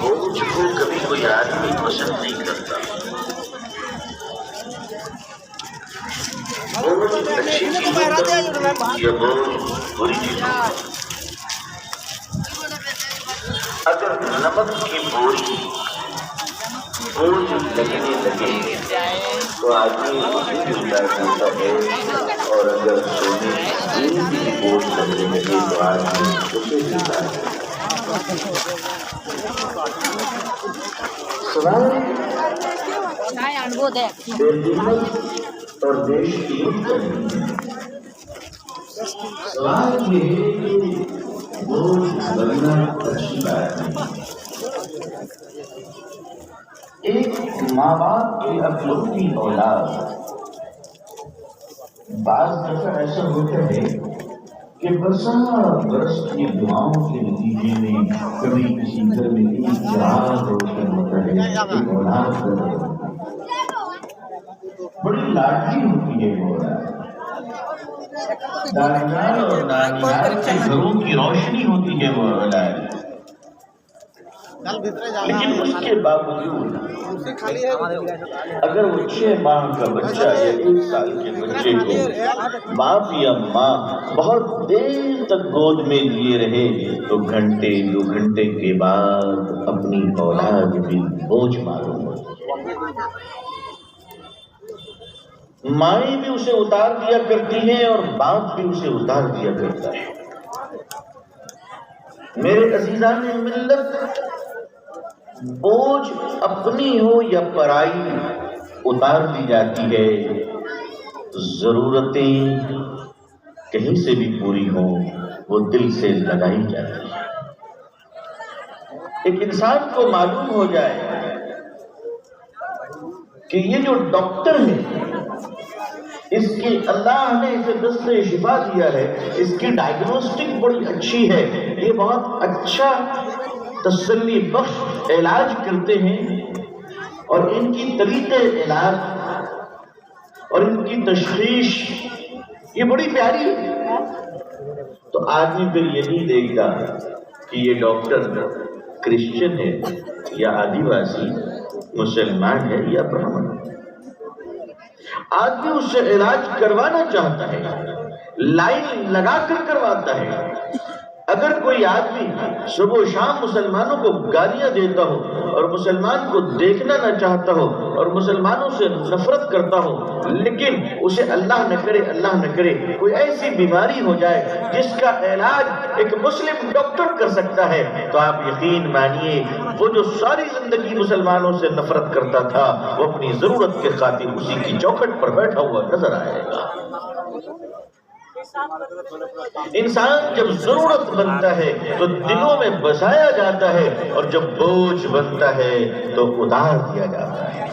بوجھ کو کبھی کوئی آدمی پسند نہیں کرتا. بوجھ اچھی چیز یا بوجھ بری چیز. اگر نمک کی بوری بوجھ لگنے لگے تو آدمی اسے بھی اتار سکتا ہے, اور اگر سونے کی بوجھ لگنے لگے تو آدمی اسے بھی اتار سکتا ہے. سوال اور دیش کی سوال یہ ہے کہ بوجھ بننا اچھی بات ہے. ایک ماں باپ کی اکلوتی اولاد بعض دفعہ ایسا ہوتا ہے کہ برس کی دعاؤں کے نتیجے میں کبھی کسی گھر میں ایک چراغ روشن ہوتا ہے, ایک اولاد بڑی لاڈلی ہوتی ہے وہ اولاد, دانیال اور نانیال کے گھروں کی روشنی ہوتی ہے وہ اولاد. لیکن اس کے باوجود اگر وہ 6 ماہ کا بچہ یا 1 سال کے بچے کو باپ یا ماں بہت دیر تک گود میں لیے رہے تو گھنٹے 2 گھنٹے کے بعد اپنی اولاد بھی بوجھ معلوم ہوتی ہے. مائیں بھی اسے اتار دیا کرتی ہیں اور باپ بھی اسے اتار دیا کرتا ہے. میرے عزیزان ملت, بوجھ اپنی ہو یا پرائی اتار دی جاتی ہے. ضرورتیں کہیں سے بھی پوری ہوں وہ دل سے لگائی جاتی ہے. ایک انسان کو معلوم ہو جائے کہ یہ جو ڈاکٹر ہے اس کی اللہ نے اسے دست شفا دیا ہے, اس کی ڈائگنوسٹک بڑی اچھی ہے, یہ بہت اچھا تسلی بخش علاج کرتے ہیں, اور ان کی طریقے علاج اور ان کی تشخیص یہ بڑی پیاری ہے. تو آدمی پھر یہ نہیں دیکھتا کہ یہ ڈاکٹر کرسچن ہے یا آدیواسی, مسلمان ہے یا برہمن. آدمی اس سے علاج کروانا چاہتا ہے, لائن لگا کر کرواتا ہے. اگر کوئی آدمی صبح و شام مسلمانوں کو گالیاں دیتا ہو اور مسلمان کو دیکھنا نہ چاہتا ہو اور مسلمانوں سے نفرت کرتا ہو, لیکن اسے اللہ نہ کرے کوئی ایسی بیماری ہو جائے جس کا علاج ایک مسلم ڈاکٹر کر سکتا ہے, تو آپ یقین مانیے وہ جو ساری زندگی مسلمانوں سے نفرت کرتا تھا وہ اپنی ضرورت کے خاطر اسی کی چوکھٹ پر بیٹھا ہوا نظر آئے گا. انسان جب ضرورت بنتا ہے تو دلوں میں بسایا جاتا ہے, اور جب بوجھ بنتا ہے تو اتار دیا جاتا ہے.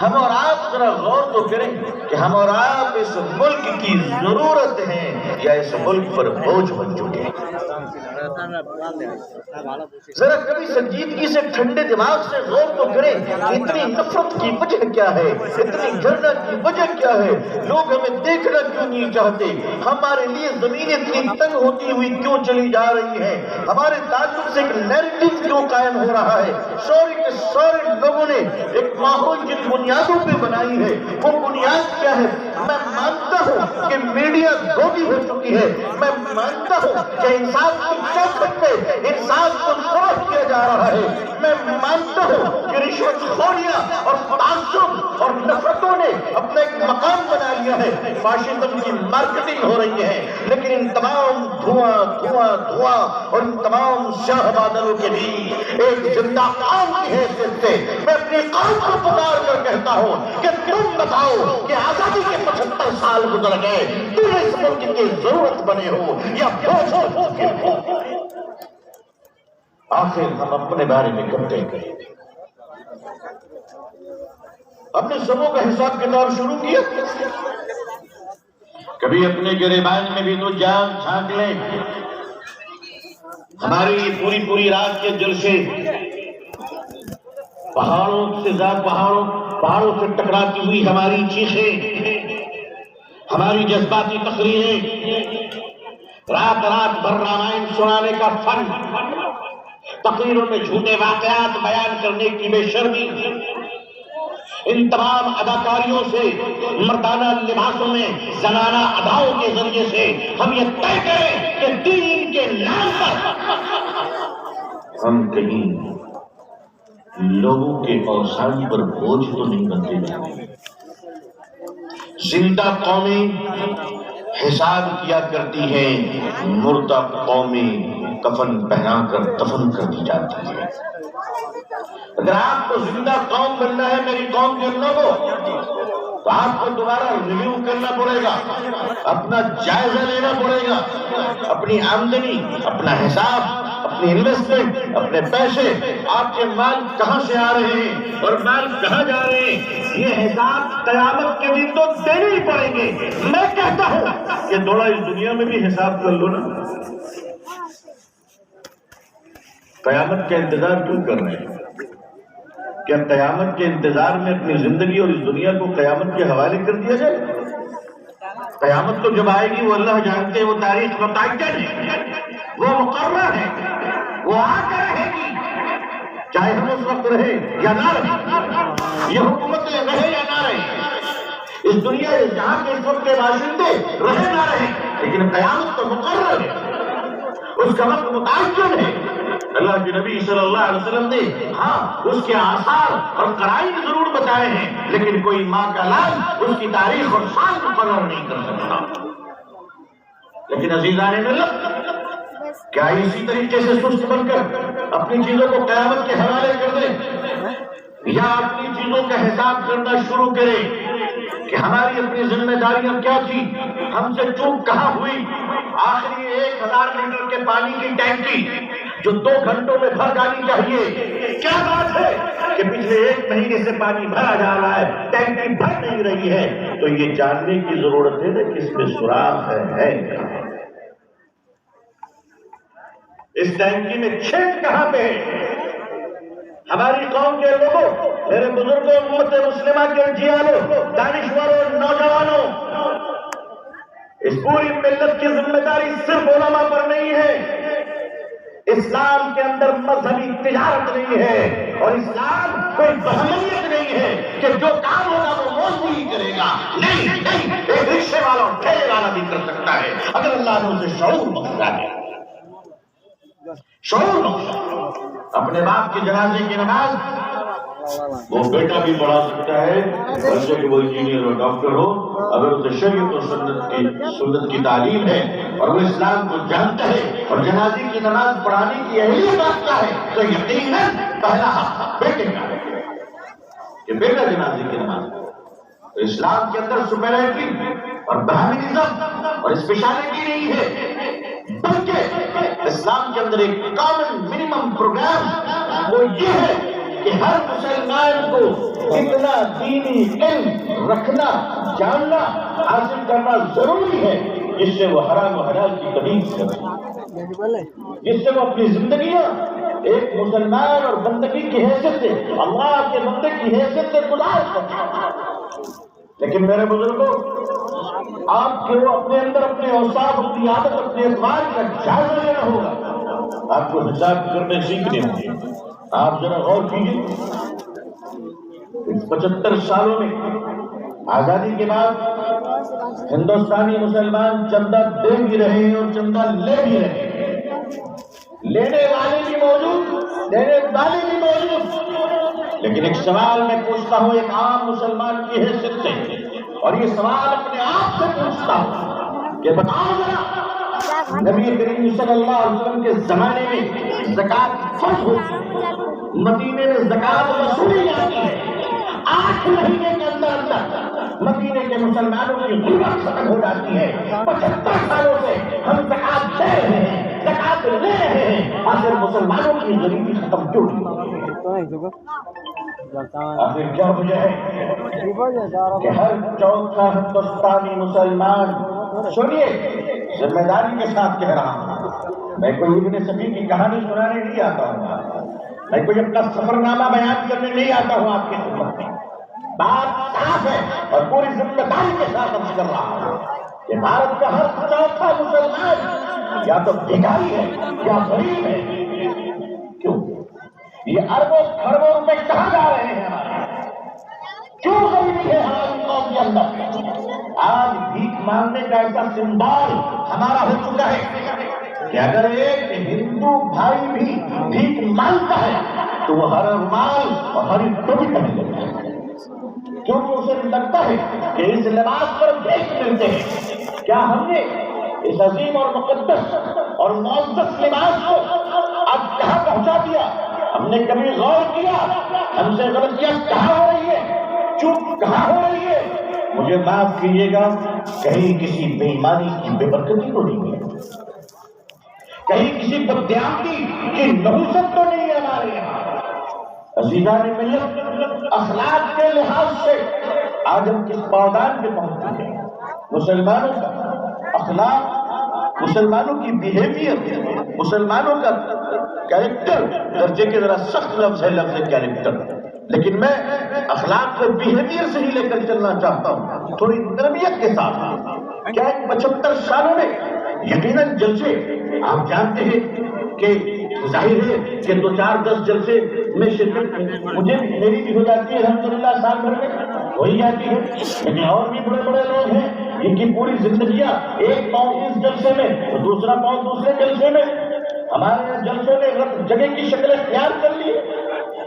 ہم اور آپ ذرا غور تو کریں کہ ہم اور آپ اس ملک کی ضرورت ہیں یا اس ملک پر بوجھ بن چکے ہیں. ذرا کبھی سنجیدگی سے ٹھنڈے دماغ سے غور تو کریں کہ اتنی نفرت کی وجہ کیا ہے, اتنی جھگڑا کی وجہ کیا ہے, لوگ ہمیں دیکھنا کیوں نہیں چاہتے, ہمارے لیے زمین اتنی تنگ ہوتی ہوئی کیوں چلی جا رہی ہے, ہمارے تعلق سے ایک نیریٹو کیوں قائم ہو رہا ہے. سورے کے سورے لوگوں نے ایک ماحول جن بنیادوں پہ بنائی ہے, وہ بنیاد کیا ہے؟ میں مانتا ہوں کہ میڈیا دھوبی ہو چکی ہے, میں مانتا ہوں کہ انصاف کی چوکھٹ پہ انصاف کو ضبط کیا جا رہا ہے, میں مانتا ہوں کہ رشوت خوریاں اور تعصب اور نفرتوں نے اپنا ایک مقام بنا لیا ہے, فاشزم کی مارکیٹنگ ہو رہی ہے. لیکن ان تمام دھواں اور ان تمام سیاہ بادلوں کے بیچ ایک زندہ قوم کی حیثیت سے میں اپنی قوم کو پکار کر کہتا ہوں کہ تم بتاؤ کہ آزادی کے 75 سال گزر گئے, تم اس ملک کی ضرورت بنے ہو یا بوجھ ہو. آخر ہم اپنے بارے میں کب طے کریں گے؟ اپنے سبوں کا حساب کتاب شروع کیا, کبھی اپنے گریبان میں بھی تو جان جھانک لیں. ہماری پوری رات کے جلسے پہاڑوں سے ٹکراتی ہوئی ہماری چیخیں, ہماری جذباتی تقریریں، رات رات بھر رامائن سنانے کا فن، تقریروں میں جھوٹے واقعات بیان کرنے کی بے شرمی، ان تمام اداکاریوں سے، مردانہ لباسوں میں زنانہ اداؤں کے ذریعے سے ہم یہ طے کریں کہ دین کے نام پر ہم کہیں لوگوں کے اوسان پر بوجھ تو نہیں بنتے جاتے۔ زندہ قومیں حساب کیا کرتی ہیں، مردہ قومیں کفن پہنا کر دفن کر دی جاتی ہیں۔ اگر آپ کو زندہ قوم بننا ہے میری قوم کے لوگوں، تو آپ کو دوبارہ ریویو کرنا پڑے گا، اپنا جائزہ لینا پڑے گا، اپنی آمدنی، اپنا حساب، اپنی انویسٹمنٹ، اپنے پیسے، آپ کے مال کہاں سے آ رہے ہیں اور مال کہاں جا رہے ہیں، یہ حساب قیامت کے دن تو دینے ہی پڑیں گے۔ میں کہتا ہوں کہ تھوڑا اس دنیا میں بھی حساب کر لو نا، قیامت کا انتظار کیوں کر رہے ہیں؟ کیا قیامت کے انتظار میں اپنی زندگی اور اس دنیا کو قیامت کے حوالے کر دیا جائے؟ قیامت تو جب آئے گی وہ اللہ جانتے ہیں، وہ تاریخ متعین ہے، وہ مقرر ہے، وہ آ کر رہے گی، چاہے ہم اس وقت رہے یا نہ رہے، یہ حکومتیں رہے یا نہ رہے، اس دنیا جہاں کے اس وقت کے باشندے رہے نہ رہے، لیکن قیامت تو مقرر ہے، اس کا وقت متعین ہے۔ اللہ کے نبی صلی اللہ علیہ وسلم نے ہاں اس کے آثار اور قرائن ضرور بتائے ہیں، لیکن کوئی ماں کا لال اس کی تاریخ اور سال مقرر نہیں کر سکتا۔ لیکن عزیزان ملت، کیا اسی طریقے سے سست بن کر اپنی چیزوں کو قیامت کے حوالے کر دیں، یا اپنی چیزوں کا حساب کرنا شروع کریں کہ ہماری اپنی ذمہ داریاں کیا تھی، ہم سے چوک کہاں ہوئی؟ آخری 1000 لیٹر کے پانی کی ٹینکی جو 2 گھنٹوں میں بھر جانی چاہیے، کیا بات ہے کہ پچھلے 1 مہینے سے پانی بھرا جا رہا ہے، ٹینکی بھر نہیں رہی ہے؟ تو یہ جاننے کی ضرورت ہے کہ اس میں سوراخ ہے کہاں، اس ٹینکی میں چھید کہاں پہ ہے؟ ہماری قوم کے لوگوں، میرے بزرگوں، امت مسلمہ کے جیانوں، دانشوروں، نوجوانوں، اس پوری ملت کی ذمہ داری صرف علماء پر نہیں ہے۔ اسلام کے اندر مذہبی تجارت نہیں ہے، اور اسلام کوئی بہمنیت نہیں ہے کہ جو کام ہوگا وہ مولوی ہی کرے گا۔ نہیں، ایک رکشے والا اور ٹھیلے والا بھی کر سکتا ہے، اگر اللہ نے اسے شعور بخشا ہے، شعور بخشا۔ اپنے باپ کے جنازے کی نماز وہ بیٹا بھی پڑھا سکتا ہے، بچے کہ وہ انجینئر اور ڈاکٹر ہو، اگر اسے شریعت اور سنت کی تعلیم ہے اور وہ اسلام کو جانتا ہے اور جنازے کی نماز پڑھانے کی اہلیت رکھتا ہے، تو یقیناً پہلا حق بیٹے کا ہے کہ بیٹا جنازے کی نماز پڑھے۔ تو اسلام کے اندر سپیریٹی اور برہمنزم اور اسپیشلٹی نہیں ہے، بلکہ اسلام کے اندر ایک کامن منیمم پروگرام وہ یہ ہے کہ ہر مسلمان کو اتنا دینی علم رکھنا، جاننا، حاصل کرنا ضروری ہے جس سے وہ حرام و حلال کی تمیز کرے، جس سے وہ اپنی زندگیاں ایک مسلمان اور بندگی کی حیثیت سے، اللہ کے بندے کی حیثیت سے گزار سکے۔ لیکن میرے بزرگوں، آپ کو اپنے اندر اپنے اوصاف، اپنی عادت، اپنے اعتبار کا جائزہ لینا ہوگا، آپ کو حساب کرنے سیکھنے ہوں گے۔ آپ ذرا غور کیجیے، اس 75 سالوں میں آزادی کے بعد ہندوستانی مسلمان چندہ دے بھی رہے ہیں اور چندہ لے بھی رہے ہیں، لینے والے بھی موجود، دینے والے بھی موجود۔ لیکن ایک سوال میں پوچھتا ہوں ایک عام مسلمان کی حیثیت سے، اور یہ سوال اپنے آپ سے پوچھتا ہوں کہ بتاؤ ذرا، نبی کریم صلی اللہ علیہ وسلم کے زمانے میں زکوٰۃ فرض ہوتی ہے، مدینے میں زکوٰۃ وصولی جاتی ہے، 8 مہینے کے اندر اندر مدینے کے مسلمانوں کی غربت ختم ہو جاتی ہے۔ 75 سالوں سے ہم زکوٰۃ دے رہے ہیں، زکوٰۃ لے رہے ہیں، آخر مسلمانوں کی غریبی ختم کیوں نہیں؟ آخر کیا وجہ ہے کہ ہر چوتھا ہندوستانی مسلمان، سنیے ذمہ داری کے ساتھ کہہ رہا ہوں، میں کوئی ابن صفی کی کہانی سنانے نہیں آتا ہوں، میں کوئی اپنا سفر نامہ بیان کرنے نہیں آتا ہوں آپ کے خدمت میں، بات صاف ہے اور پوری ذمہ داری کے ساتھ عرض کر رہا ہوں۔ کہ بھارت کا ہر چوتھا مسلمان یا تو بھکاری ہے یا غریب ہے. کیوں؟ یہ اربوں کھربوں روپے کہاں جا رہے ہیں ہمارے؟ کیوں غریبی ہے ہماری قوم کے اندر؟ آج بھیک مانگنے کا ایسا سمبول ہمارا ہو چکا ہے کہ اگر ایک ہندو بھائی بھی بھیک مانگتا ہے تو وہ ہر رومال اور ہری ٹوپی پہن لیتا ہے، کیونکہ اسے لگتا ہے کہ اس لباس پر بھیک ملتے ہیں. کیا ہم نے اس عظیم اور مقدس اور معزز لباس کو اب کہاں پہنچا دیا؟ ہم نے کبھی غور کیا ہم سے غلطیاں کہاں ہو رہی ہے، چوک کہاں ہو رہی ہے؟ مجھے معاف کیجیے گا، کہیں کسی بے ایمانی کی بے برکتی تو نہیں ہے، کہیں کسی بددیانتی کی نحوست تو نہیں ہے ہمارے یہاں. عزیزان ملت، اخلاق کے لحاظ سے آج ہم کس پاودان پہ پہنچ چکے ہیں؟ مسلمانوں کا اخلاق، مسلمانوں کی بیہیویئر، مسلمانوں کا کیریکٹر، درجے کے ذرا سخت لفظ ہے لفظ کیریکٹر، لیکن میں اخلاق کو بیہیویئر سے ہی لے کر چلنا چاہتا ہوں، تھوڑی نرمیت کے ساتھ. کیا 75 سالوں میں یقیناً جلسے آپ جانتے ہیں کہ ظاہر ہے کہ 2-4-10 جلسے میں شرکت مجھے میری بھی ہو جاتی ہے، الحمدللہ سال بھر میں ہو ہی جاتی ہے، لیکن اور بھی بڑے بڑے لوگ ہیں ان کی پوری زندگیاں ایک پاؤں اس جلسے میں اور دوسرا پاؤں دوسرے جلسے میں. ہمارے یہاں جلسوں نے جگہ کی شکل اختیار کر لی ہے.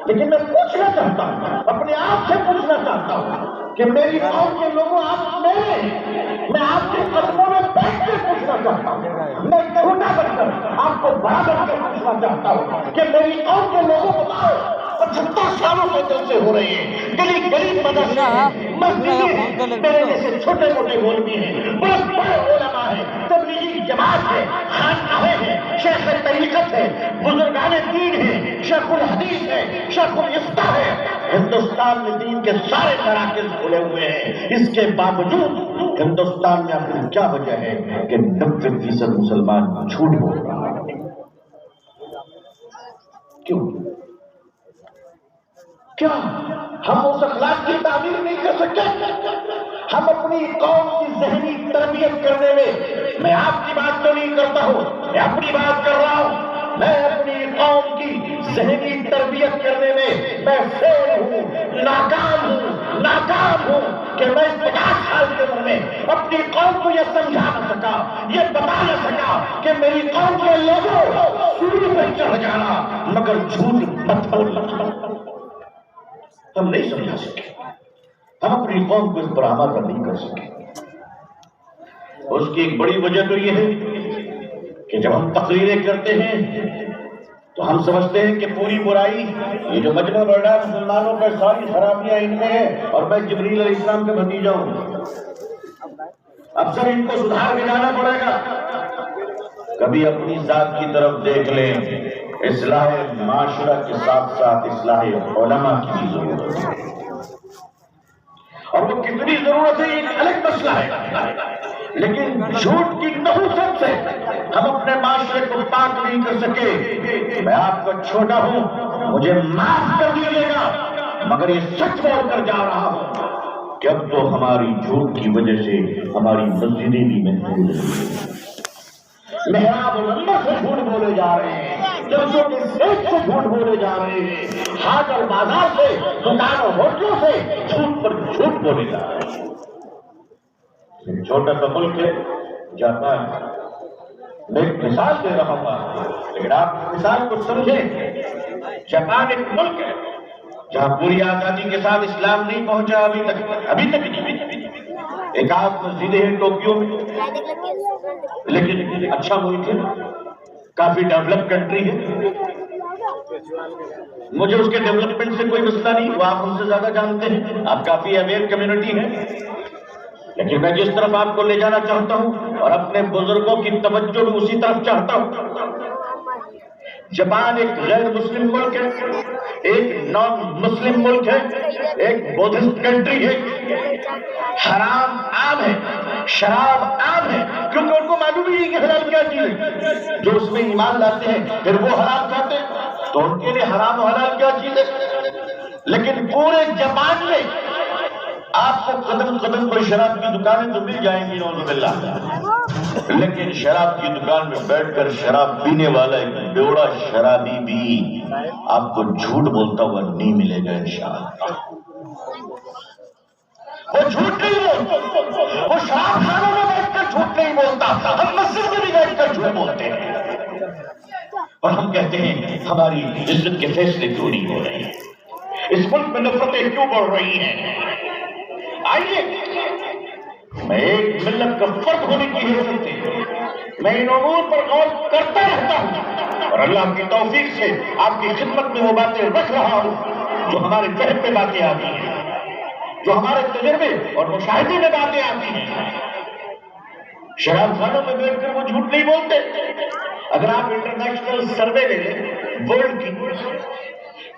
لیکن میں پوچھنا چاہتا ہوں، اپنے آپ سے پوچھنا چاہتا ہوں کہ میری قوم کے لوگوں، آپ میرے ہیں، میں آپ کے قدموں میں بیٹھ کے پوچھنا چاہتا ہوں، میں چھوٹا بن کر آپ کو بڑا بن کے پوچھنا چاہتا ہوں کہ میری قوم کے لوگوں کو بتاؤ 75 سالوں سے جلسے ہو رہے ہیں، گلی گلی مدرسے ہیں، مسجدیں ہیں، میرے جیسے چھوٹے موٹے مولوی ہیں، بڑے بڑے علماء ہیں، تبلیغی جماعت ہے، خانقاہیں ہیں، شیخ طریقت ہے، بزرگان دین ہیں، شیخ الحدیث ہے، شیخ الافتاء ہے. ہندوستان میں دین کے سارے مراکز کھلے ہوئے ہیں، اس کے باوجود ہندوستان میں آخر کیا وجہ ہے کہ 90% مسلمان جھوٹ بول رہا ہے؟ کیوں؟ کیا ہم اس اخلاق کی تعمیر نہیں کر سکتے؟ ہم اپنی قوم کی ذہنی تربیت کرنے میں آپ کی بات تو نہیں کرتا ہوں، میں اپنی بات کر رہا ہوں، میں اپنی قوم کی ذہنی تربیت کرنے میں فیل ہوں، ناکام ہوں کہ میں 50 سال کے عمر میں اپنی قوم کو یہ سمجھا نہ سکا، یہ بتا نہ سکا کہ میری قوم کے لوگوں سوری پہ چڑھ جانا مگر جھوٹ مت بولنا. ہم نہیں سمجھا سکے، ہم اپنی قوم کو اس پر آمادہ نہیں کر سکے. اس کی ایک بڑی وجہ تو یہ ہے کہ جب ہم تقریریں کرتے ہیں تو ہم سمجھتے ہیں کہ پوری برائی یہ جو مجمع بڑھ رہا ہے مسلمانوں کا، ساری خرابیاں ان میں ہیں اور میں جبریل علیہ السلام کا بھتیجا ہوں، اب سر ان کو سدھار کے جانا پڑے گا. کبھی اپنی ذات کی طرف دیکھ لیں، اصلاح معاشرہ کے ساتھ ساتھ اصلاح علماء کی بھی ضرورت ہے، اور وہ کتنی ضرورت ہے ایک الگ مسئلہ ہے. لیکن جھوٹ کی نحوست سے ہم اپنے معاشرے کو پاک نہیں کر سکے. میں آپ کو چھوٹا ہوں، مجھے معاف کر دیجیے گا، مگر یہ سچ بول کر جا رہا ہوں کہ اب تو ہماری جھوٹ کی وجہ سے ہماری مسجدیں بھی محفوظ ہیں، محراب الانبیاء سے جھوٹ بولے جا رہے ہیں، جلسوں کے سیٹ سے جھوٹ بولے جا رہے ہیں، ہاٹ اور بازار سے، دکان اور ہوٹلوں سے جھوٹ پر جھوٹ بولے جا رہے ہیں. چھوٹا سا ملک ہے جاپان، میں ایک مثال دے رہا ہوں لیکن آپ مثال کو سمجھیں. جاپان ایک ملک ہے جہاں پوری آزادی کے ساتھ اسلام نہیں پہنچا ابھی تک نہیں. ایک آدھ مسجدیں ہیں ٹوکیو میں، لیکن اچھا ملک ہے، کافی ڈیولپ کنٹری ہے. مجھے اس کے ڈیولپمنٹ سے کوئی مسئلہ نہیں، وہ آپ ہم سے زیادہ جانتے ہیں، آپ کافی اویئر کمیونٹی ہے. لیکن میں جس طرف آپ کو لے جانا چاہتا ہوں اور اپنے بزرگوں کی توجہ بھی اسی طرف چاہتا ہوں. جاپان ایک غیر مسلم ملک ہے، ایک نان مسلم ملک ہے، ایک بودھسٹ کنٹری ہے. حرام عام ہے، شراب عام ہے، کیونکہ ان کو معلوم ہی نہیں کہ حلال کیا چیز ہے. جو اس میں ایمان لاتے ہیں پھر وہ حرام کھاتے ہیں، تو ان کے لیے حرام و حلال کیا چیز ہے. لیکن پورے جاپان میں آپ کو قدم قدم پر شراب کی دکانیں تو مل جائیں گی نعوذ باللہ، لیکن شراب کی دکان میں بیٹھ کر شراب پینے والا ایک بیوڑا شرابی بھی آپ کو جھوٹ بولتا ہوا نہیں ملے گا انشاءاللہ۔ وہ جھوٹ نہیں بولتا، وہ شراب خانوں میں بیٹھ کر جھوٹ نہیں بولتا، ہم مسجد میں بھی بیٹھ کر جھوٹ بولتے ہیں اور ہم کہتے ہیں ہماری عزت کے فیصلے کیوں نہیں ہو رہے ہیں، اس ملک میں نفرتیں کیوں بڑھ رہی ہیں۔ آئیے، میں ایک ملت کا فرد ہونے کی حیثیت سے میں ان امور پر غور کرتا رہتا ہوں اور اللہ کی توفیق سے آپ کی خدمت میں وہ باتیں رکھ رہا ہوں جو ہمارے ذہن میں باتیں آتی ہیں، جو ہمارے تجربے اور مشاہدے میں باتیں آتی ہیں۔ شراب خانوں میں بیٹھ کر وہ جھوٹ نہیں بولتے۔ اگر آپ انٹرنیشنل سروے لے لیں ورلڈ کی،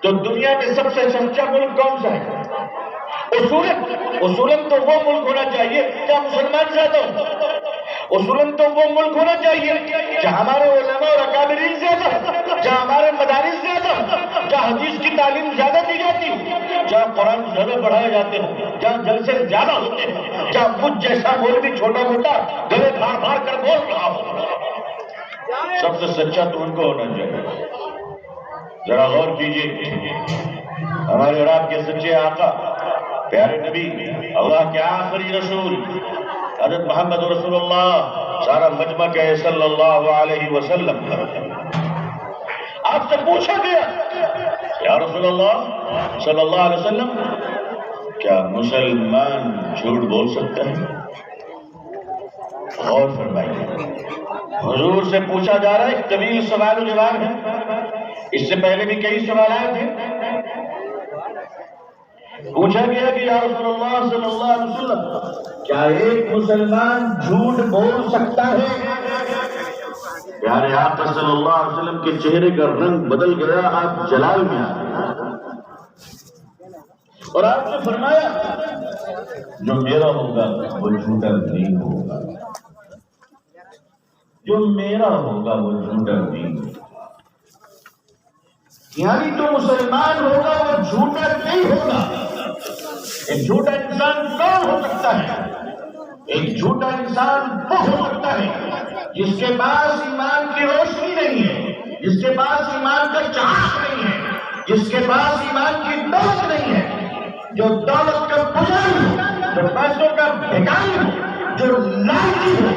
تو دنیا میں سب سے سچا ملک کون سا ہے؟ اصولاً تو وہ ملک ہونا چاہیے جہاں مسلمان زیادہ ہو، اصولاً تو وہ ملک ہونا چاہیے جہاں ہمارے علماء اور اکابرین زیادہ، جہاں ہمارے مدارس زیادہ، جہاں حدیث کی تعلیم زیادہ دی جاتی ہو، جہاں قرآن زیادہ پڑھائے جاتے ہوں، جہاں جلسے زیادہ ہوتے ہیں، جہاں کچھ جیسا مولوی چھوٹا موٹا گلے بھاڑ بھاڑ کر بول رہا ہو۔ سب سے سچا تو ان کو ہونا چاہیے۔ ذرا غور کیجیے، ہمارے اور آپ کے سچے آقا پیارے نبی، اللہ کے آخری رسول حضرت محمد رسول اللہ، سارا مجمع کہے صلی اللہ علیہ وسلم، آپ سے پوچھا گیا یا رسول اللہ صلی اللہ علیہ وسلم، کیا مسلمان جھوٹ بول سکتا ہے؟ غور فرمائیے، حضور سے پوچھا جا رہا ہے، ایک طویل سوال و جواب ہے، اس سے پہلے بھی کئی سوالات ہیں۔ پوچھا گیا کہ یا رسول اللہ صلی اللہ علیہ وسلم، کیا ایک مسلمان جھوٹ بول سکتا ہے؟ پیارے آقا صلی اللہ علیہ وسلم کے چہرے کا رنگ بدل گیا، آپ جلال میں آ گئے اور آپ نے فرمایا جو میرا ہوگا وہ جھوٹا نہیں ہوگا، جو میرا ہوگا وہ جھوٹا نہیں ہوگا، یعنی جو مسلمان ہوگا وہ جھوٹا نہیں ہوگا۔ ایک جھوٹا انسان کون ہو سکتا ہے؟ ایک جھوٹا انسان وہ ہو سکتا ہے جس کے پاس ایمان کی روشنی نہیں ہے، جس کے پاس ایمان کا چاہت نہیں ہے، جس کے پاس ایمان کی دولت نہیں ہے، جو دولت کا پجاری ہو، جو پیسوں کا بھیکاری ہو، جو لالچی ہو،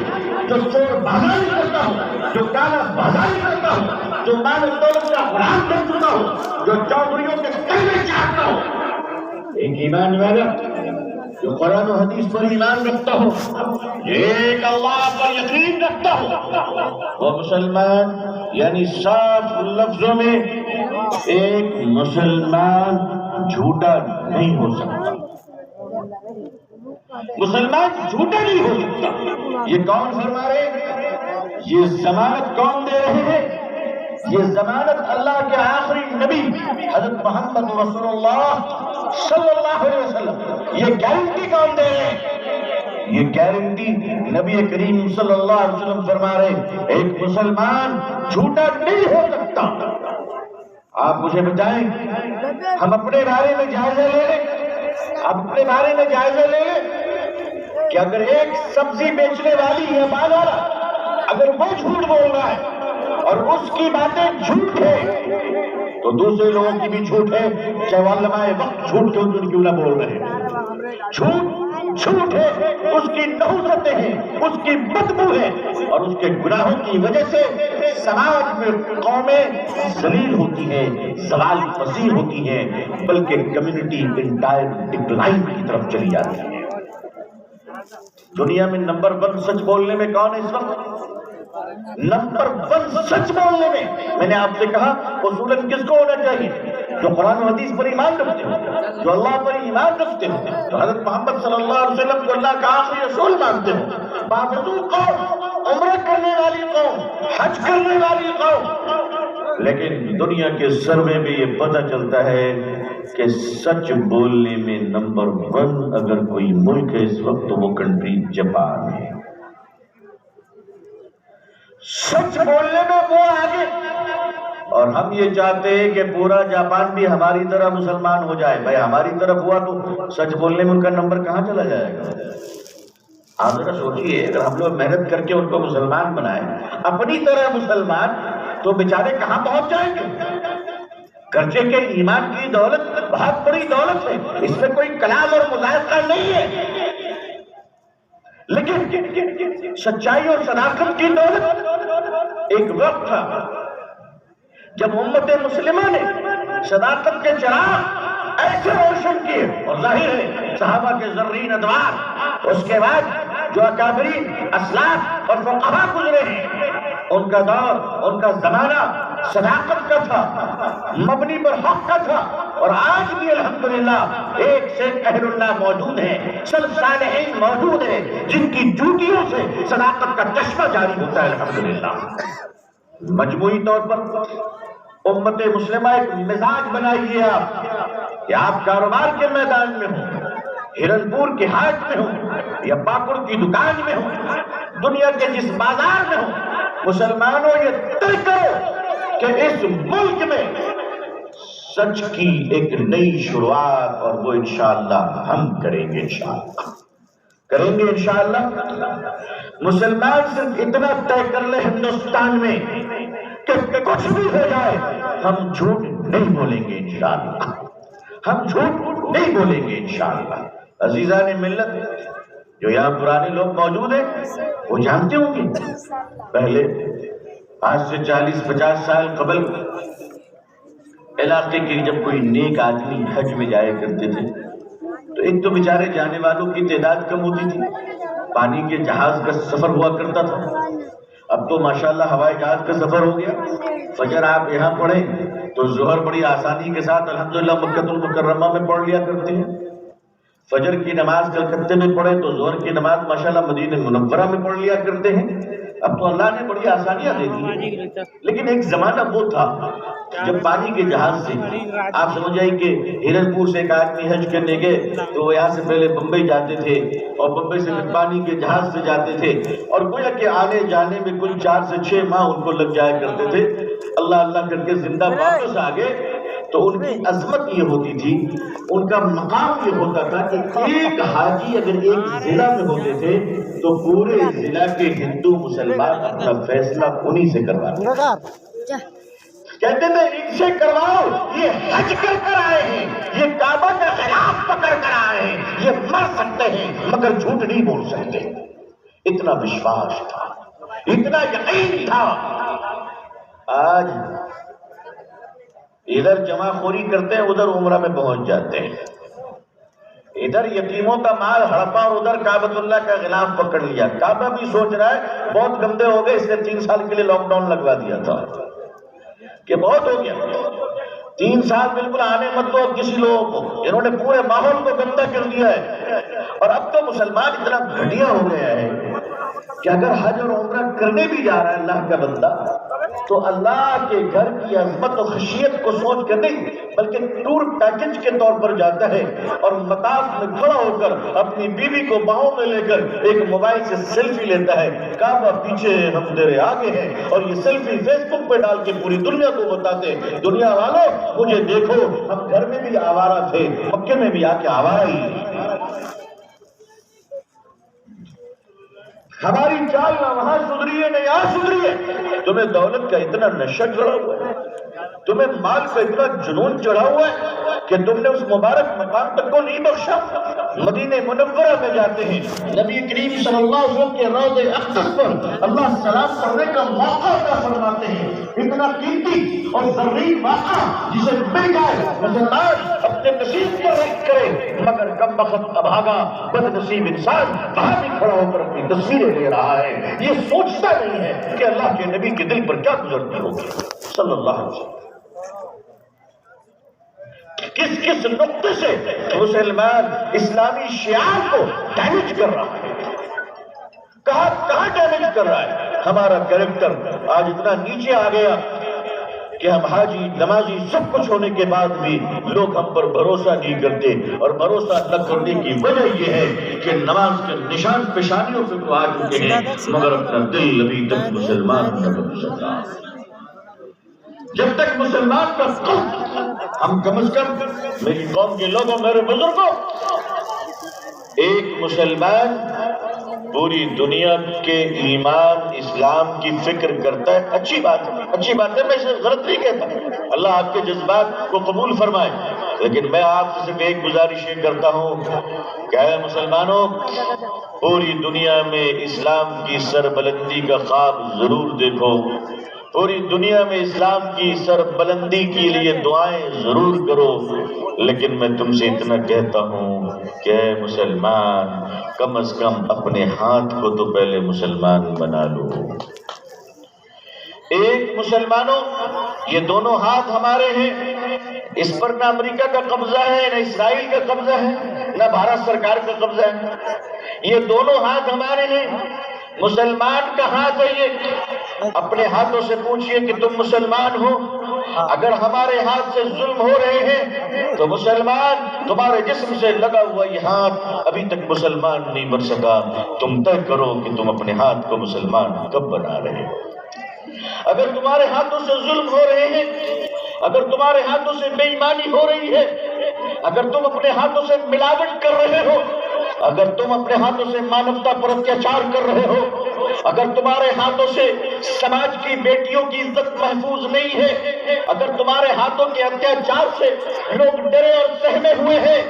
جو چور بازاری کرتا ہو، جو کالا بازاری کرتا ہو، جو مال و دولت کا غلام بن چکا ہو، جو چودھریوں کے کلمے چاہتا ہو۔ ایک ایمان والا جو قرآن و حدیث پر ایمان رکھتا ہو، ایک اللہ پر یقین رکھتا ہو، وہ مسلمان، یعنی صاف لفظوں میں ایک مسلمان جھوٹا نہیں ہو سکتا۔ مسلمان جھوٹا نہیں ہو سکتا۔ یہ کون فرما رہے ہیں؟ یہ ضمانت کون دے رہے ہیں؟ یہ ضمانت اللہ کے آخری نبی حضرت محمد رسول اللہ صلی اللہ علیہ وسلم۔ یہ گارنٹی کون دے رہے ہیں؟ یہ گارنٹی نبی کریم صلی اللہ علیہ وسلم فرما رہے ہیں، ایک مسلمان جھوٹا نہیں ہو سکتا۔ آپ مجھے بتائیں، ہم اپنے بارے میں جائزہ لے لیں، آپ اپنے بارے میں جائزہ لے لیں کہ اگر ایک سبزی بیچنے والی یا مال والا اگر وہ جھوٹ بول رہا ہے اور اس کی باتیں جھوٹ ہے تو دوسرے لوگوں کی بھی جھوٹ ہے، چاہے وہ علماء وقت جھوٹ کیوں نہ بول رہے ہیں۔ جھوٹ ہے، اس کی نحوستیں ہیں، اس کی بدبو ہے اور اس کے گناہوں کی وجہ سے سماج میں قومیں ذلیل ہوتی ہیں، زوال پذیر ہوتی ہیں، بلکہ کمیونٹی انٹائر ڈکلائن کی طرف چلی جاتی ہے۔ دنیا میں نمبر 1 سچ بولنے میں کون ہے اس وقت؟ نمبر 1 سچ بولنے میں نے آپ سے کہا اصولاً کس کو ہونا چاہیے؟ جو قرآن و حدیث پر ایمان رکھتے ہو، جو اللہ پر ایمان رکھتے ہو، جو حضرت محمد صلی اللہ علیہ وسلم کو اللہ کا آخری رسول مانتے ہو، بابدو قوم، عمرہ کرنے والی قوم، حج کرنے والی قوم۔ لیکن دنیا کے سروے میں یہ پتہ چلتا ہے کہ سچ بولنے میں نمبر 1 اگر کوئی ملک ہے اس وقت تو وہ کنٹری جاپان ہے۔ سچ بولنے میں وہ آگے، اور ہم یہ چاہتے ہیں کہ پورا جاپان بھی ہماری طرح مسلمان ہو جائے. بھائی ہماری طرف ہوا تو سچ بولنے میں ان کا نمبر کہاں چلا جائے گا؟ آپ ذرا سوچیے، اگر ہم لوگ محنت کر کے ان کو مسلمان بنائیں اپنی طرح مسلمان، تو بیچارے کہاں پہنچ جائیں گے؟ گرچہ کہ ایمان کی دولت بہت بڑی دولت ہے، اس میں کوئی کلام اور مذاکرہ نہیں ہے، لیکن سچائی اور صداقت کی دولت. ایک وقت تھا جب امت مسلمہ نے صداقت کے چراغ ایسے روشن کیے، اور ظاہر ہے صحابہ کے زرین ادوار، اس کے بعد جو اکابرین اسلاف اور فقہا گزرے ہیں، ان کا دور، ان کا زمانہ صداقت کا تھا، مبنی پر حق کا تھا. اور آج بھی الحمدللہ ایک سے اہل اللہ موجود ہیں، سلف صالحین موجود ہیں، جن کی ڈیوٹیوں سے صداقت کا چشمہ جاری ہوتا ہے الحمدللہ. مجموعی طور پر امت مسلمہ ایک مزاج بنائیے آپ کہ آپ کاروبار کے میدان میں ہوں، ہرن پور کے ہاٹ میں ہوں یا پاپڑ کی دکان میں ہوں، دنیا کے جس بازار میں ہوں، مسلمانوں یہ طے کرو کہ اس ملک میں سچ کی ایک نئی شروعات، اور وہ انشاءاللہ ہم کریں گے، انشاءاللہ کریں گے انشاءاللہ. مسلمان صرف اتنا طے کر لے ہندوستان میں کہ کچھ بھی ہو جائے ہم جھوٹ نہیں بولیں گے انشاءاللہ، ہم جھوٹ نہیں بولیں گے انشاءاللہ. عزیزان ملت جو یہاں پرانے لوگ موجود ہیں وہ جانتے ہوں گے، پہلے آج سے 40-50 سال قبل علاقے کے جب کوئی نیک آدمی حج میں جایا کرتے تھے تو ایک تو بیچارے جانے والوں کی تعداد کم ہوتی تھی، پانی کے جہاز کا سفر ہوا کرتا تھا. اب تو ماشاءاللہ ہوائی جہاز کا سفر ہو گیا. فجر آپ یہاں پڑھیں تو ظہر بڑی آسانی کے ساتھ الحمدللہ مکہ المکرمہ میں پڑھ لیا کرتے ہیں. فجر کی نماز کلکتے میں پڑھیں تو ظہر کی نماز ماشاءاللہ مدینہ منورہ میں پڑھ لیا کرتے ہیں. اب تو اللہ نے بڑی آسانیاں دے دی، لیکن ایک زمانہ وہ تھا جب پانی کے جہاز سے آپ سمجھ جائیں کہ ہرن پور سے ایک آدمی حج کرنے گئے تو وہ یہاں سے پہلے بمبئی جاتے تھے اور بمبئی سے پانی کے جہاز سے جاتے تھے، اور گویا کہ آنے جانے میں کل 4 سے 6 ماہ ان کو لگ جایا کرتے تھے. اللہ اللہ کر کے زندہ واپس آگے تو ان کی عظمت یہ ہوتی تھی، ان کا مقام یہ ہوتا تھا کہ ایک حاجی اگر ایک ضلع میں ہوتے تھے تو پورے ضلع کے ہندو مسلمان اپنا فیصلہ انہی سے کرواتے. کہتے تھے ان سے کرواؤ، یہ حج کر آئے ہیں، یہ کعبہ کا خلاف پکڑ کر آئے ہیں، یہ مر سکتے ہیں مگر جھوٹ نہیں بول سکتے. اتنا وشواس تھا، اتنا یقین تھا. آج ادھر جمع خوری کرتے ہیں، ادھر عمرہ میں پہنچ جاتے ہیں، ادھر یتیموں کا مال ہڑپا اور ادھر کعبۃ اللہ کا غلاف پکڑ لیا. کعبہ بھی سوچ رہا ہے بہت گندے ہو گئے، اس نے 3 سال کے لیے لاک ڈاؤن لگوا دیا تھا کہ بہت ہو گیا، 3 سال بالکل آنے مت دو کسی لوگوں کو. انہوں نے پورے ماحول کو گندا کر دیا ہے. اور اب تو مسلمان اتنا گھٹیا ہو گیا ہے کہ اگر حج اور عمرہ کرنے بھی جا رہا ہے اللہ کا بندہ تو اللہ کے گھر کی عظمت و خشیت کو سوچ کر نہیں بلکہ ٹور پیکج کے طور پر جاتا ہے، اور مطاف میں کھڑا ہو کر اپنی بیوی کو باہوں میں لے کر ایک موبائل سے سیلفی لیتا ہے. کعبہ پیچھے ہے، ہم تیرے آگے ہیں، اور یہ سیلفی فیس بک پہ ڈال کے پوری دنیا کو بتاتے ہیں دنیا والوں مجھے دیکھو، ہم گھر میں بھی آوارہ تھے، مکے میں بھی آ کے آوارہ ہی. ہماری چال نہ وہاں سدھری ہے نہ یہاں سدھری ہے. تمہیں دولت کا اتنا نشہ چڑھا ہوا ہے، تمہیں مال کا اتنا جنون چڑھا ہوا ہے کہ تم نے اس مبارک مقام تک کو نہیں بخشا. مدینہ منورہ میں جاتے ہیں، نبی کریم صلی اللہ علیہ وسلم کے روضہ اقدس پر اللہ سلام پڑھنے کا موقع عطا فرماتے ہیں. اتنا قیمتی اور ضروری موقع جسے مل جائے مسلمان اپنے نصیب پر رکھ کرے، مگر کم وقت ابھاگا بد نصیب انسان باہر بھی کھڑا ہو کر اپنی تصویریں لے رہا ہے، یہ سوچتا نہیں ہے کہ اللہ کے نبی کے دل پر کیا گزرتی ہوگی صلی اللہ علیہ وسلم. کس کس نقطے سے مسلمان اسلامی شعار کو ڈیمیج کر رہا ہے، کہاں ڈیمیج کر رہا ہے. ہمارا کریکٹر آج اتنا نیچے آ گیا کہ ہم حاجی نمازی سب کچھ ہونے کے بعد بھی لوگ ہم پر بھروسہ نہیں کرتے، اور بھروسہ نہ کرنے کی وجہ یہ ہے کہ نماز کے نشان پیشانیوں پہ تو آ چکے ہیں مگر اپنا دل ابھی تک مسلمان نہ بن سکا. جب تک مسلمان کا قوم، ہم کم از کم میری قوم کے لوگوں، میرے بزرگوں، ایک مسلمان پوری دنیا کے ایمان اسلام کی فکر کرتا ہے، اچھی بات ہے، اچھی بات ہے، میں اسے غلط نہیں کہتا، اللہ آپ کے جذبات کو قبول فرمائے، لیکن میں آپ سے صرف ایک گزارش یہ کرتا ہوں کہ اے مسلمانوں، پوری دنیا میں اسلام کی سربلندی کا خواب ضرور دیکھو، پوری دنیا میں اسلام کی سربلندی کے لیے دعائیں ضرور کرو، لیکن میں تم سے اتنا کہتا ہوں کہ اے مسلمان، کم از کم اپنے ہاتھ کو تو پہلے مسلمان بنا لو۔ ایک مسلمانوں، یہ دونوں ہاتھ ہمارے ہیں، اس پر نہ امریکہ کا قبضہ ہے، نہ اسرائیل کا قبضہ ہے، نہ بھارت سرکار کا قبضہ ہے، یہ دونوں ہاتھ ہمارے ہیں۔ مسلمان کا ہاتھ ہے یہ، اپنے ہاتھوں سے پوچھئے کہ تم مسلمان ہو؟ اگر ہمارے ہاتھ سے ظلم ہو رہے ہیں تو مسلمان، تمہارے جسم سے لگا ہوا یہ ہاتھ ابھی تک مسلمان نہیں بن سکا، تم طے کرو کہ تم اپنے ہاتھ کو مسلمان کب بنا رہے ہو۔ اگر تمہارے ہاتھوں سے ظلم ہو رہے ہیں، اگر تمہارے ہاتھوں سے بے ایمانی ہو رہی ہے، اگر تم اپنے ہاتھوں سے ملاوٹ کر رہے ہو، اگر تم اپنے ہاتھوں سے مانوتا پر اتیاچار کر رہے ہو، اگر تمہارے ہاتھوں سے سماج کی بیٹیوں کی عزت محفوظ نہیں ہے، اگر تمہارے ہاتھوں کے اتیاچار سے لوگ ڈرے اور سہمے ہوئے ہیں،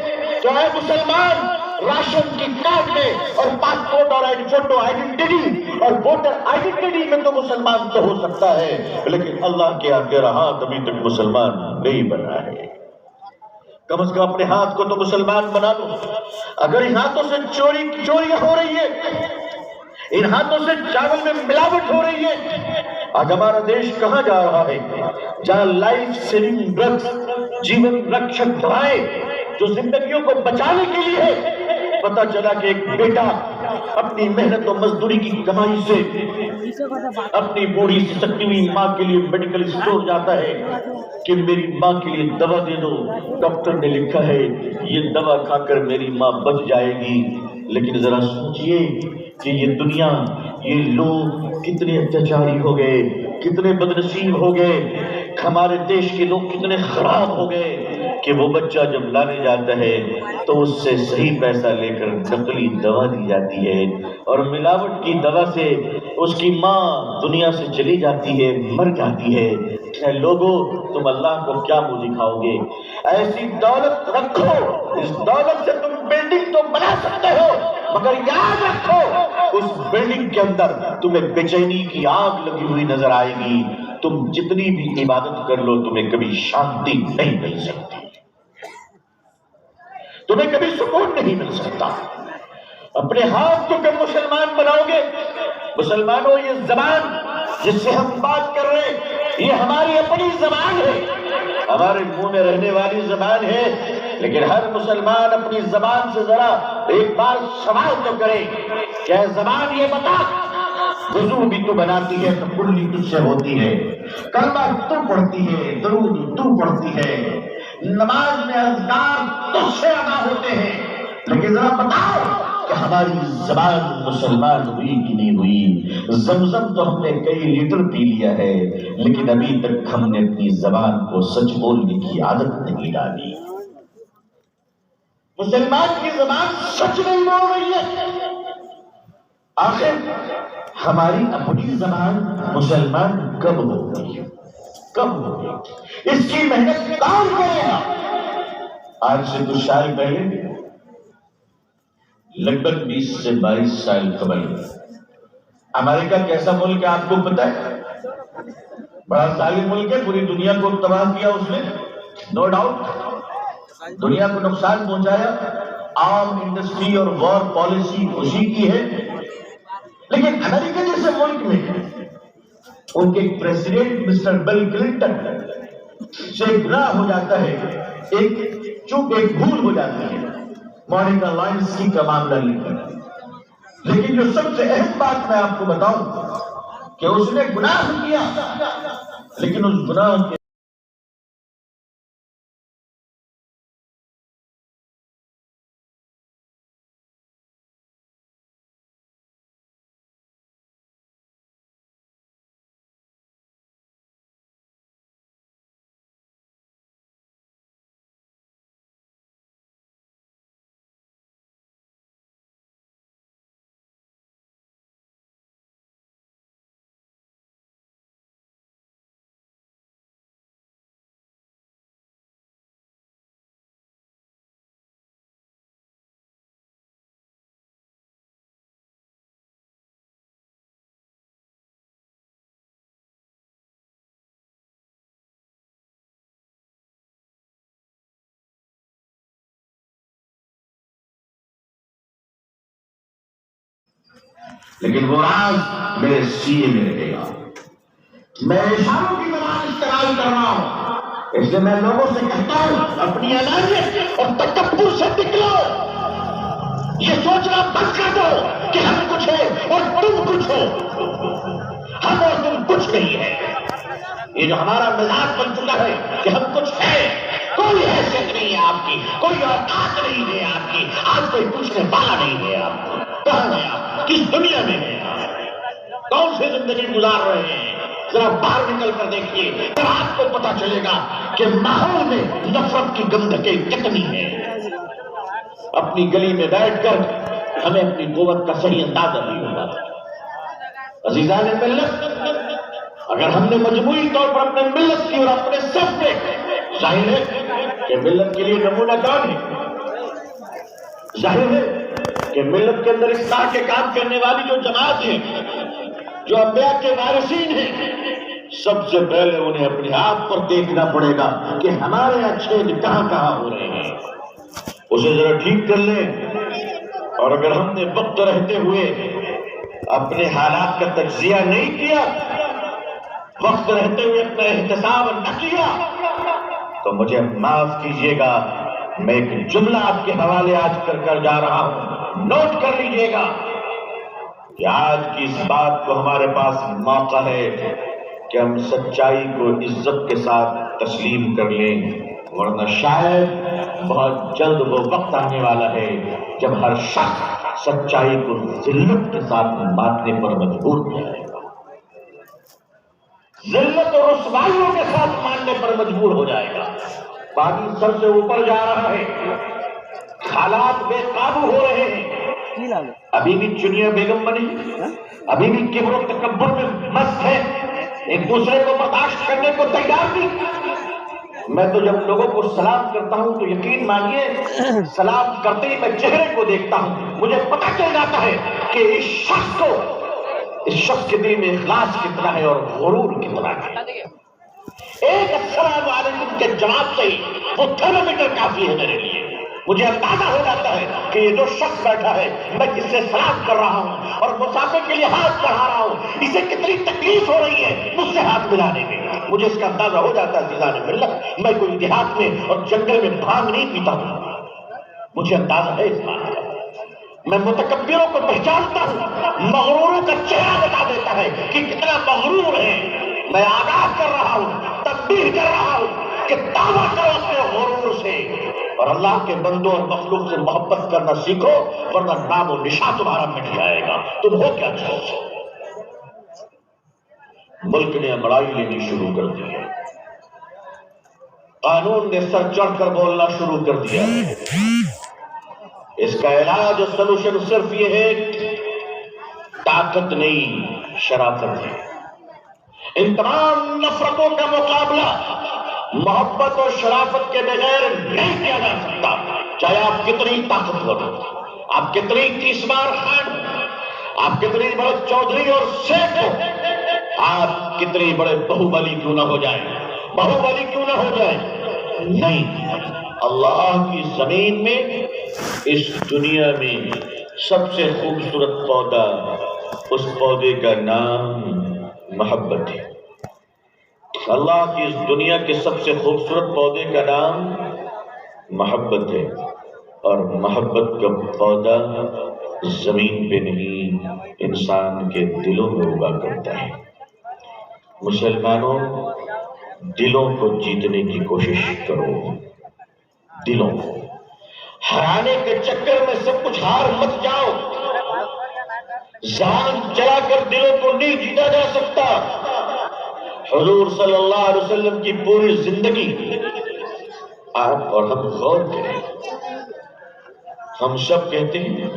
تو اے مسلمان، راشن کی کارڈ میں اور پاسپورٹ اور فوٹو آئیڈینٹی اور ووٹر آئیڈینٹی میں تو مسلمان تو ہو سکتا ہے، لیکن اللہ کے ہاں تیرا ہاتھ ابھی تک مسلمان نہیں بنا ہے۔ کم از کم اپنے ہاتھ کو تو مسلمان بنا لو۔ اگر ان ہاتھوں سے چوریاں ہو رہی ہے، ان ہاتھوں سے چاول میں ملاوٹ ہو رہی ہے، آج ہمارا دیش کہاں جا رہا ہے؟ جہاں لائف سیونگ ڈرگز، جیون رکشک دوائیں جو زندگیوں کو بچانے کے لیے ہے، پتہ چلا کہ ایک بیٹا اپنی محنت و مزدوری کی کمائی سے اپنی بوڑھی سکتی ہوئی ماں کے لیے میڈیکل اسٹور جاتا ہے کہ میری ماں کے لیے دوا دے دو، ڈاکٹر نے لکھا ہے یہ دوا کھا کر میری ماں بچ جائے گی، لیکن ذرا سوچئے کہ یہ دنیا، یہ لوگ کتنے اتیاچاری ہو گئے، کتنے بدنصیب ہو گئے، ہمارے دیش کے لوگ کتنے خراب ہو گئے کہ وہ بچہ جب لانے جاتا ہے تو اس سے صحیح پیسہ لے کر نقلی دوا دی جاتی ہے، اور ملاوٹ کی دوا سے اس کی ماں دنیا سے چلی جاتی ہے، مر جاتی ہے۔ اے لوگوں، تم اللہ کو کیا منہ دکھاؤ گے؟ ایسی دولت رکھو، اس دولت سے تم بلڈنگ تو بنا سکتے ہو، مگر یاد رکھو اس بلڈنگ کے اندر تمہیں بے چینی کی آگ لگی ہوئی نظر آئے گی، تم جتنی بھی عبادت کر لو تمہیں کبھی شانتی نہیں مل سکتی، تمہیں کبھی سکون نہیں مل سکتا۔ اپنے ہاتھ کو کب مسلمان بناؤ گے؟ مسلمانوں، یہ زبان جس سے ہم بات کر رہے ہیں، یہ ہماری اپنی زبان ہے، ہمارے منہ میں رہنے والی زبان ہے، لیکن ہر مسلمان اپنی زبان سے ذرا ایک بار سوال تو کرے کہ اے زبان یہ بتا، وضو بھی تو بناتی ہے تو کلی تجھ سے ہوتی ہے، کلمہ تو پڑھتی ہے، درود تو پڑھتی ہے، نماز میں اذکار تجھ سے ادا ہوتے ہیں، لیکن ذرا بتاؤ کہ ہماری زبان مسلمان ہوئی کہ نہیں ہوئی؟ زمزم تو ہم نے کئی لیٹر پی لیا ہے، لیکن ابھی تک ہم نے اپنی زبان کو سچ بولنے کی عادت نہیں ڈالی۔ مسلمان کی زبان سچ نہیں بول رہی ہے، آخر ہماری اپنی زبان مسلمان کب ہوگی؟ کب ہوگی؟ اس کی محنت کون کرے گا؟ آج سے کچھ سال پہلے، لگ بھگ 20 سے 22 سال قبل، امریکہ کیسا ملک ہے آپ کو پتا ہے؟ بڑا ظالم ملک ہے، پوری دنیا کو تباہ کیا اس نے، نو ڈاؤٹ، دنیا کو نقصان پہنچایا، عام انڈسٹری اور وار پالیسی اسی کی ہے، لیکن امریکہ جیسے ملک میں ان کے پریزیڈنٹ مسٹر بل کلنٹن سے گناہ ہو جاتا ہے، ایک چوک، ایک بھول ہو جاتی ہے، مونیکا لیوینسکی کا معاملہ لے کر، لیکن جو سب سے اہم بات میں آپ کو بتاؤں کہ اس نے گناہ کیا، لیکن اس گناہ کے لیکن وہ راز میرے سینے میں رہے گا. میں اشاروں کی زبان استعمال کر رہا ہوں، اس لیے میں لوگوں سے کہتا ہوں اپنی انانیت اور تکبر سے نکلو. یہ سوچنا بند کر دو کہ ہم کچھ ہے اور تم کچھ ہو. ہم اور تم کچھ نہیں ہے. یہ جو ہمارا مزاج بن چکا ہے کہ ہم کچھ ہے، کوئی حیثیت نہیں ہے آپ کی، کوئی اوقات نہیں ہے آپ کی، آج کوئی پوچھنے والا نہیں ہے آپ کو. کہاں ہے آپ؟ کس دنیا میں ہے آپ؟ کون سی زندگی گزار رہے ہیں؟ ذرا باہر نکل کر دیکھیے تو آپ کو پتا چلے گا کہ ماحول میں نفرت کی گندگی کتنی ہے. اپنی گلی میں بیٹھ کر ہمیں اپنی قوت کا صحیح اندازہ نہیں ہوگا. عزیزان ملت، اگر ہم نے مجموعی طور پر اپنے ملت کی اور اپنے صف میں، ظاہر ہے کہ ملت کے لیے نمونہ کون ہے؟ ظاہر ہے کہ ملت کے اندر اصلاح کے کام کرنے والی جو جماعت ہے، جو انبیاء کے وارثین ہیں، سب سے پہلے انہیں اپنے آپ پر دیکھنا پڑے گا کہ ہمارے یہاں چھید کہاں کہاں ہو رہے ہیں. اسے ذرا ٹھیک کر لیں. اور اگر ہم نے وقت رہتے ہوئے اپنے حالات کا تجزیہ نہیں کیا، وقت رہتے ہوئے اپنا احتساب نہ کیا، تو مجھے معاف کیجیے گا، میں ایک جملہ آپ کے حوالے آج کر جا رہا ہوں، نوٹ کر لیجیے گا کہ آج کی اس بات کو ہمارے پاس موقع ہے کہ ہم سچائی کو عزت کے ساتھ تسلیم کر لیں، ورنہ شاید بہت جلد وہ وقت آنے والا ہے جب ہر شخص سچائی کو ذلت کے ساتھ ماننے پر مجبور ہو جائے گا. ذلت اور رسوائیوں کے ساتھ ماننے پر مجبور ہو جائے گا. پانی سر سے اوپر جا رہا ہے، حالات بے قابو ہو رہے ہیں. ابھی بھی چنیا بیگم بنی، ابھی بھی کبر و تکبر میں مست ہے، ایک دوسرے کو برداشت کرنے کو تیار نہیں. میں تو جب لوگوں کو سلام کرتا ہوں تو یقین مانیے سلام کرتے ہی میں چہرے کو دیکھتا ہوں، مجھے پتہ چل جاتا ہے کہ اس شخص کے دل میں اخلاص کتنا ہے اور غرور کتنا ہے. ایک السلام علیکم کے جواب سے ہی وہ تھرمومیٹر کافی ہے میرے لیے. مجھے اندازہ ہو جاتا ہے کہ یہ جو شخص بیٹھا ہے، میں جس سے سلام کر رہا ہوں اور مسافر کے لیے ہاتھ بڑھا رہا ہوں، اسے کتنی تکلیف ہو رہی ہے مجھ سے ہاتھ ملانے میں. مجھے اس کا اندازہ ہو جاتا ہے عزیزان ملت. میں کوئی دیہات میں اور جنگل میں بھانگ نہیں پیتا ہوں، مجھے اندازہ ہے اس بات کا. میں متکبروں کو پہچانتا ہوں، مغروروں کا چہرہ بتا دیتا ہے کہ کتنا مغرور ہے. میں آگاہ کر رہا ہوں، تنبیہ کر رہا ہوں کہ دعویٰ کرو اپنے غرور سے اور اللہ کے بندوں اور مخلوق سے محبت کرنا سیکھو، ورنہ نام و نشان تمہارا مٹ جائے گا. تم ہو کیا چاہو؟ ملک نے لڑائی لینی شروع کر دی ہے، قانون نے سر چڑھ کر بولنا شروع کر دیا ہے. اس کا علاج اور سلوشن صرف یہ ہے، طاقت نہیں شرافت ہے. ان تمام نفرتوں کا مقابلہ محبت اور شرافت کے بغیر نہیں کیا جا سکتا. چاہے آپ کتنی طاقتور ہو، آپ کتنی تیسمار خان ہو، آپ کتنی بڑے چودھری اور شیخ ہو، آپ کتنی بڑے بہوبلی کیوں نہ ہو جائیں، بہوبلی کیوں نہ ہو جائیں، نہیں. اللہ کی زمین میں، اس دنیا میں سب سے خوبصورت پودا، اس پودے کا نام محبت ہے. اللہ کی اس دنیا کے سب سے خوبصورت پودے کا نام محبت ہے، اور محبت کا پودا زمین پہ نہیں، انسان کے دلوں میں اگا کرتا ہے. مسلمانوں، دلوں کو جیتنے کی کوشش کرو. دلوں کو ہرانے کے چکر میں سب کچھ ہار مت جاؤ. جان چلا کر دلوں کو نہیں جیتا جا سکتا. حضور صلی اللہ علیہ وسلم کی پوری زندگی آپ اور ہم غور کریں. ہم سب کہتے ہیں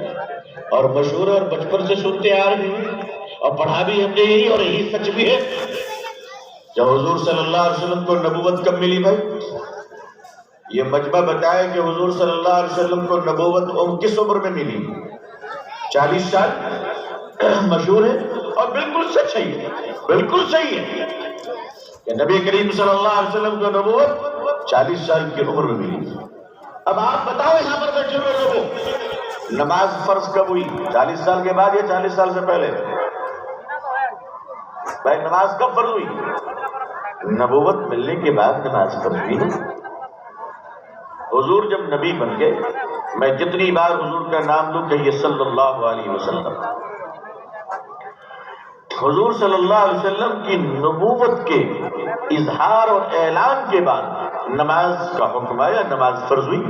اور مشہور اور بچپن سے سنتے آ رہے ہیں اور پڑھا بھی ہم نے یہی، اور یہی سچ بھی ہے. جب حضور صلی اللہ علیہ وسلم کو نبوت کب ملی بھائی؟ یہ مجمع بتائے کہ حضور صلی اللہ علیہ وسلم کو نبوت کس عمر میں ملی؟ 40 سال. مشہور ہے اور بالکل سچ ہے، بالکل صحیح ہے کہ نبی کریم صلی اللہ علیہ وسلم کو نبوت 40 سال کی عمر میں ملی. اب آپ بتاؤ یہاں پر بیٹھے ہوئے لوگوں، نماز فرض کب ہوئی؟ 40 سال کے بعد یا 40 سال سے پہلے؟ بھائی نماز کب فرض ہوئی؟ نبوت ملنے کے بعد نماز فرض ہوئی نا۔ حضور جب نبی بن گئے، میں جتنی بار حضور کا نام دوں کہیے صلی اللہ علیہ وسلم، حضور صلی اللہ علیہ وسلم کی نبوت کے اظہار اور اعلان کے بعد نماز کا حکم آیا، نماز فرض ہوئی۔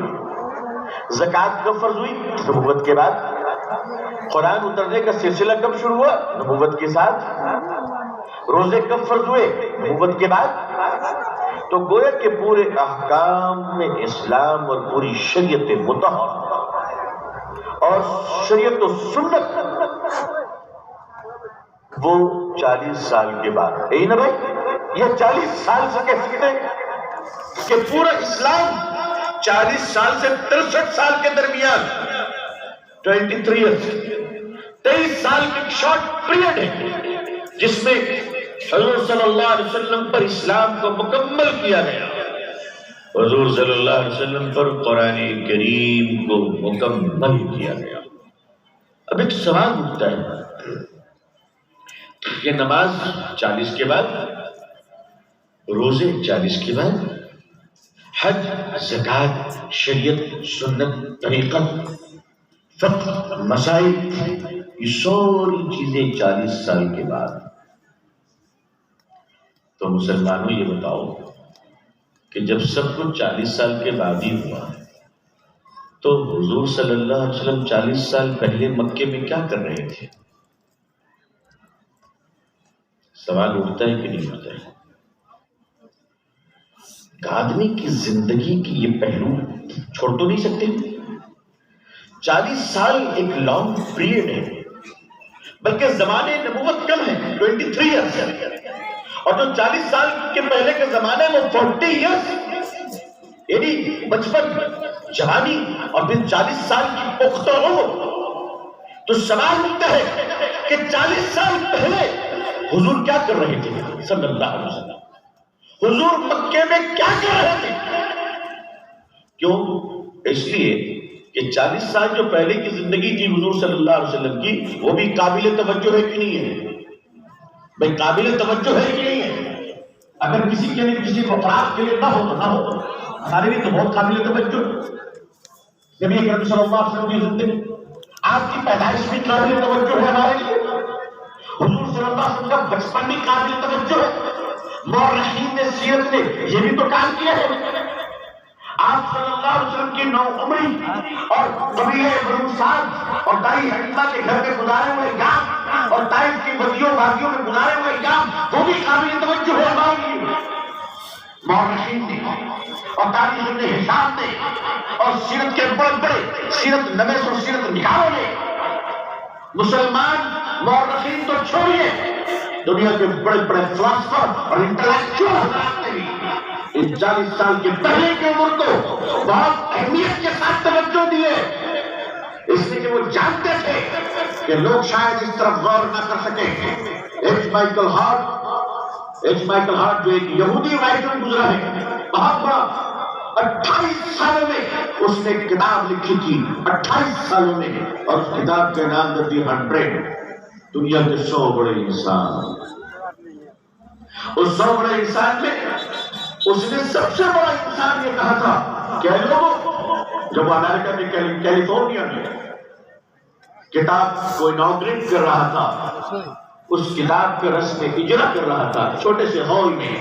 زکوٰۃ کب فرض ہوئی؟ نبوت کے بعد۔ قرآن اترنے کا سلسلہ کب شروع ہوا؟ نبوت کے ساتھ۔ روزے کب فرض ہوئے؟ نبوت کے بعد۔ تو گویا کہ پورے احکام میں اسلام اور پوری شریعت مطہرہ اور شریعت و سنت وہ 40 سال کے بعد ہے نا بھائی؟ یہ 40 سال سے کہہ سکتے ہیں کہ پورا اسلام 40 سال سے 63 سال کے درمیان 23 ایئرس 23 سال کی ایک شارٹ پیریڈ ہے جس میں حضور صلی اللہ علیہ وسلم پر اسلام کو مکمل کیا گیا، حضور صلی اللہ علیہ وسلم پر قرآن کریم کو مکمل کیا گیا۔ اب ایک سوال اٹھتا ہے کہ نماز 40 کے بعد، روزے 40 کے بعد، حج، زکوٰۃ، شریعت، سنت، طریقت، فقہ، مسائل، یہ ساری چیزیں 40 سال کے بعد۔ تو مسلمانوں یہ بتاؤ کہ جب سب کچھ 40 سال کے بعد ہی ہوا تو حضور صلی اللہ علیہ وسلم 40 سال پہلے مکے میں کیا کر رہے تھے؟ سوال اٹھتا ہے کہ نہیں اٹھتا ہے؟ آدمی کی زندگی کی یہ پہلو چھوڑ تو نہیں سکتے۔ 40 سال ایک لانگ پیریڈ ہے، بلکہ زمانے نبوت کم ہے، 23 ایئرس ہے، اور جو 40 سال کے پہلے کے زمانے میں 40 ایئرس، یعنی بچپن، جوانی اور پھر 40 سال کی پختہ عمر۔ تو سوال اٹھتا ہے کہ 40 سال پہلے حضور کیا کر رہے تھے صلی اللہ علیہ وسلم؟ حضور مکے میں کیا کر رہے تھے؟ کیوں؟ اس لیے کہ 40 سال جو پہلے کی زندگی تھی حضور صلی اللہ علیہ وسلم کی، وہ بھی قابل توجہ ہے کہ نہیں ہے؟ بھائی قابل توجہ ہے کہ نہیں ہے؟ اگر کسی کے لیے، کسی افراد کے لیے نہ ہو تو نہ ہو، ہمارے لیے تو بہت قابل توجہ ہے۔ نبی اکرم صلی اللہ علیہ وسلم کی زندگی، آپ کی پیدائش بھی قابل توجہ ہے ہمارے لیے، حضور صلی اللہ علیہ وسلم کا بچپن بھی قابل توجہ ہے۔ مورخین نے، سیرت نے یہ بھی تو کام کیا ہے۔ آپ صلی اللہ علیہ وسلم کی نو عمری اور قبیلہ بنو سعد اور دائی حلیمہ کے گھر میں گزارے ہوئے ایام اور طائف کی بدیوں وادیوں میں گزارے ہوئے ایام، وہ بھی قابل توجہ ہے ہمارے لیے۔ مورخین نے اور تاریخ ابن ہشام نے اور سیرت کے بڑے بڑے سیرت نویس اور سیرت نگاروں نے، مسلمان مورخین تو چھوڑیے، دنیا کے بڑے بڑے فلاسفر اور انٹلیکچوئل حضرات نے بھی ان 40 سال کے پہلے کی عمر کو بہت اہمیت کے ساتھ توجہ دیے، اس لیے کہ وہ جانتے تھے کہ لوگ شاید اس طرف غور نہ کر سکیں۔ ایچ مائیکل ہارٹ جو ایک یہودی رائٹر گزرا ہے، بہت بڑا، 28 سالوں میں اس نے کتاب لکھی تھی، 28 سالوں میں، اور اس کتاب کا نام تھا دی 100، دنیا کے 100 بڑے انسان۔ اس 100 بڑے انسان میں اس نے سب سے بڑا انسان یہ کہا تھا کہ لوگوں، جب امریکہ میں کیلیفورنیا میں کتاب کو اناگریٹ کر رہا تھا، اس کتاب کا رسم اجرا کر رہا تھا چھوٹے سے ہال میں،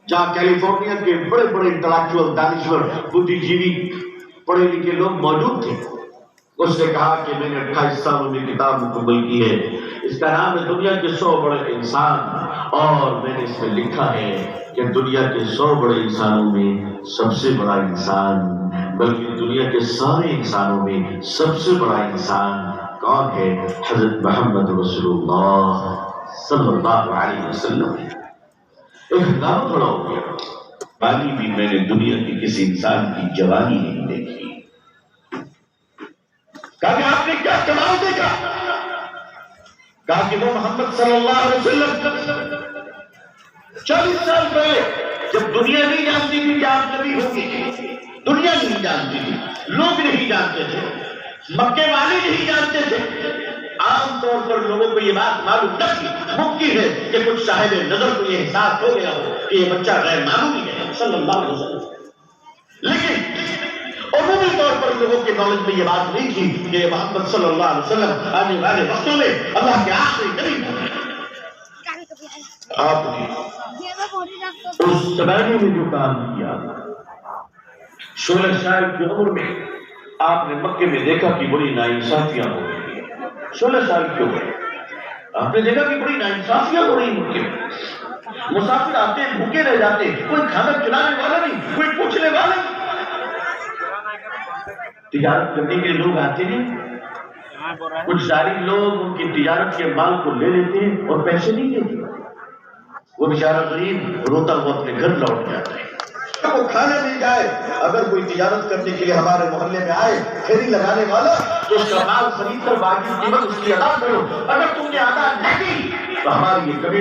جہاں کیلیفورنیا کے بڑے بڑے انٹلیکچوئل، دانشور، بدھی جیوی، پڑھے لکھے لوگ موجود تھے۔ اس نے کہا کہ میں نے 28 سالوں میں کتاب مکمل کی ہے، اس کا نام ہے دنیا کے 100 بڑے انسان، اور میں نے اس میں لکھا ہے کہ دنیا کے 100 بڑے انسانوں میں سب سے بڑا انسان، بلکہ دنیا کے سارے انسانوں میں سب سے بڑا انسان کون ہے؟ حضرت محمد رسول اللہ صلی اللہ علیہ وسلم۔ ایک ہنگامہ کھڑا ہو گیا، پانی بھی میں نے دنیا کی کسی انسان کی جوانی نہیں دیکھی۔ کہا کہ آپ نے کیا کمال دیکھا؟ کہا کہ وہ محمد صلی اللہ علیہ وسلم 40 سال پہلے، جب دنیا نہیں جانتی تھی کہ آپ نبی ہوں گے، دنیا نہیں جانتی تھی، لوگ نہیں جانتے تھے، مکے والے نہیں جانتے تھے. عام طور پر لوگوں کو یہ بات معلوم نہ تھی. ممکن ہے کہ کچھ صاحب نظر کو یہ احساس ہو گیا ہو کہ یہ بچہ غیر معمولی ہے صلی اللہ علیہ وسلم. لیکن عمومی طور پر لوگوں کے نالج میں یہ بات نہیں تھی کہ محمد صلی اللہ علیہ وسلم آنے والے وقتوں میں اللہ کے آخری نبی ہیں. آپ نے اس زمانے میں جو کام کیا 16 سال کی عمر میں آپ نے مکے میں دیکھا کہ بڑی ناانصافیاں ہو رہی ہیں. 16 سال کی عمر آپ نے دیکھا کہ بڑی ناانصافیاں ہو رہی ہیں مکے میں. مسافر آتے بھوکے رہ جاتے, کوئی کھانا کھلانے والا نہیں, کوئی پوچھنے والا نہیں. تجارت کرنے کے لوگ آتے ہیں, کچھ ظالم لوگ ان کی تجارت کے مال کو لے لیتے ہیں اور پیسے نہیں دیتے. وہ بیچارہ غریب روتا ہوا اپنے گھر لوٹ جاتا ہے. وہ کھانا مل جائے, اگر کوئی تجارت کرنے کے لیے ہمارے محلے میں آئے پھیری لگانے والا تو اس کا مال خرید کر باقی قیمت اس کی ادا کرو. اگر تم نے ادا نہیں کی تو ہماری یہ کبھی